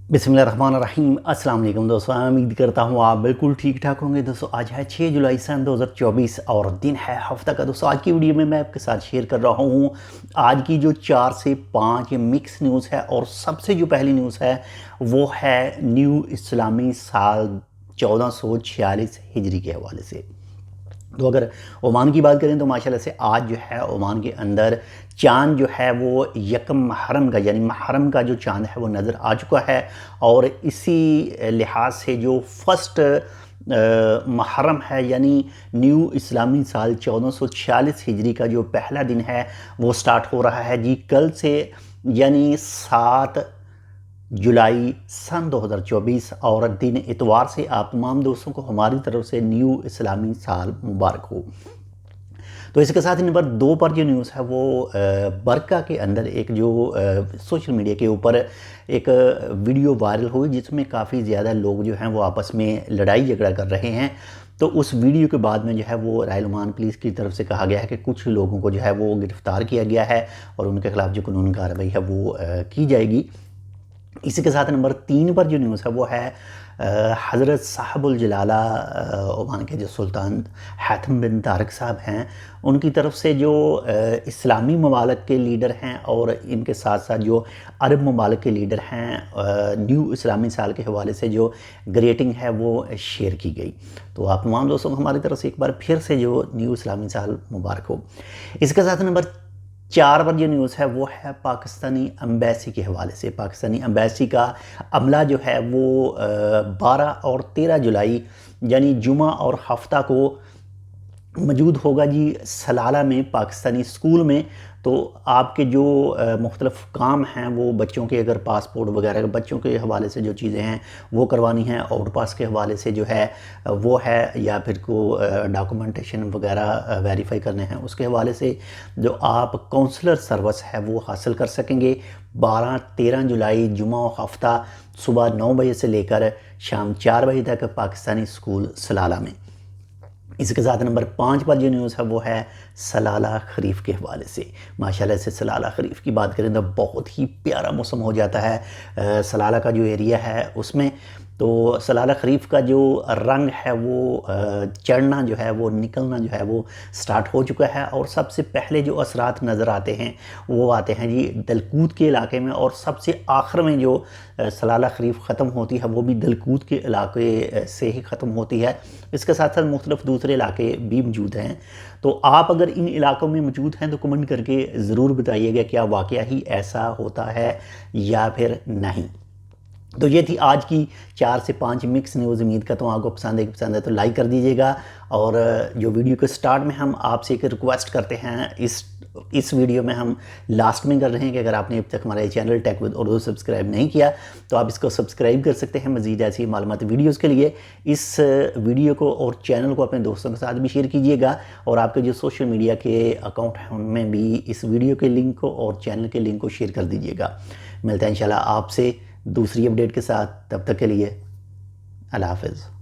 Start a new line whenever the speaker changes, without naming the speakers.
बिस्मिल्लाहिर्रहमानिर्रहीम। अस्सलाम वालेकुम दोस्तों, मैं उम्मीद करता हूँ आप बिल्कुल ठीक ठाक होंगे। दोस्तों आज है 6 जुलाई सन 2024 और दिन है हफ्ता का। दोस्तों आज की वीडियो में मैं आपके साथ शेयर कर रहा हूँ आज की जो 4 से 5 मिक्स न्यूज़ है। और सबसे जो पहली न्यूज़ है वो है न्यू इस्लामी साल 1446 हिजरी के हवाले से। तो अगर ओमान की बात करें तो माशाल्लाह से आज जो है ओमान के अंदर चाँद जो है वो यकम मुहर्रम का यानी मुहर्रम का जो चाँद है वो नज़र आ चुका है। और इसी लिहाज से जो फर्स्ट मुहर्रम है यानी न्यू इस्लामी साल 1446 हिजरी का जो पहला दिन है वो स्टार्ट हो रहा है जी कल से, यानी 7 जुलाई सन 2024 और दिन इतवार से आप तमाम दोस्तों को हमारी तरफ से न्यू इस्लामी साल मुबारक हो। तो इसके साथ ही नंबर 2 पर जो न्यूज़ है वो बरका के अंदर एक जो सोशल मीडिया के ऊपर एक वीडियो वायरल हुई जिसमें काफ़ी ज़्यादा लोग जो हैं वो आपस में लड़ाई झगड़ा कर रहे हैं। तो उस वीडियो के बाद में जो है वो रायल ओमान पुलिस की तरफ से कहा गया है कि कुछ लोगों को जो है वो गिरफ़्तार किया गया है और उनके खिलाफ़ जो कानूनी कार्रवाई है वो की जाएगी। इसी के साथ नंबर 3 पर जो न्यूज़ है वो है हज़रत साहबुल जलाला ओमान के जो सुल्तान हैथम बिन तारिक साहब हैं उनकी तरफ से जो इस्लामी ममालिक के लीडर हैं और इनके साथ साथ जो अरब ममालिक के लीडर हैं न्यू इस्लामी साल के हवाले से जो ग्रीटिंग है वो शेयर की गई। तो आप तमाम दोस्तों को हमारी तरफ से एक बार फिर से जो न्यू इस्लामी साल मुबारक हो। इसके साथ नंबर 4 पर जो न्यूज़ है वो है पाकिस्तानी एम्बेसी के हवाले से। पाकिस्तानी एम्बेसी का अमला जो है वो 12 और 13 जुलाई यानी जुमा और हफ्ता को मौजूद होगा जी सलाला में पाकिस्तानी स्कूल में। तो आपके जो मुख्तलिफ़ काम हैं वो बच्चों के अगर पासपोर्ट वगैरह बच्चों के हवाले से जो चीज़ें हैं वो करवानी हैं, आउट पास के हवाले से जो है वो है, या फिर को डॉक्यूमेंटेशन वगैरह वेरीफाई करने हैं उसके हवाले से जो आप काउंसलर सर्विस है वो हासिल कर सकेंगे 12-13 जुलाई जुमा हफ्ता सुबह 9 बजे से लेकर शाम 4 बजे तक पाकिस्तानी स्कूल सलाला में। इसके साथ नंबर 5 पर जो न्यूज़ है वो है सलाला खरीफ के हवाले से। माशाल्लाह से सलाला खरीफ की बात करें तो बहुत ही प्यारा मौसम हो जाता है सलाला का जो एरिया है उसमें। तो सलाला खरीफ का जो रंग है वो चढ़ना जो है वो निकलना जो है वो स्टार्ट हो चुका है। और सबसे पहले जो असरात नज़र आते हैं वो आते हैं जी दलकूद के इलाके में, और सबसे आखिर में जो सलाला खरीफ ख़त्म होती है वो भी दलकूद के इलाके से ही ख़त्म होती है। इसके साथ साथ मुख्तलिफ़ दूसरे इलाके भी मौजूद हैं। तो आप अगर इन इलाकों में मौजूद हैं तो कमेंट करके ज़रूर बताइएगा क्या वाक़या ही ऐसा होता है या फिर नहीं। तो ये थी आज की 4 से 5 मिक्स न्यूज़। उम्मीद करता हूँ आपको पसंद है तो लाइक कर दीजिएगा। और जो वीडियो के स्टार्ट में हम आपसे एक रिक्वेस्ट करते हैं, इस वीडियो में हम लास्ट में कर रहे हैं कि अगर आपने अब तक हमारे channel tech with Urdu subscribe नहीं किया तो आप इसको सब्सक्राइब कर सकते हैं मज़ीद ऐसी मालूमाती वीडियोज़ के लिए। इस वीडियो को और चैनल को अपने दोस्तों के साथ भी शेयर कीजिएगा और आपके जो सोशल मीडिया के अकाउंट हैं उनमें भी इस वीडियो के लिंक को और चैनल के लिंक को शेयर कर दीजिएगा। मिलता है इंशाल्लाह आपसे दूसरी अपडेट के साथ, तब तक के लिए अल्लाह हाफ़िज़।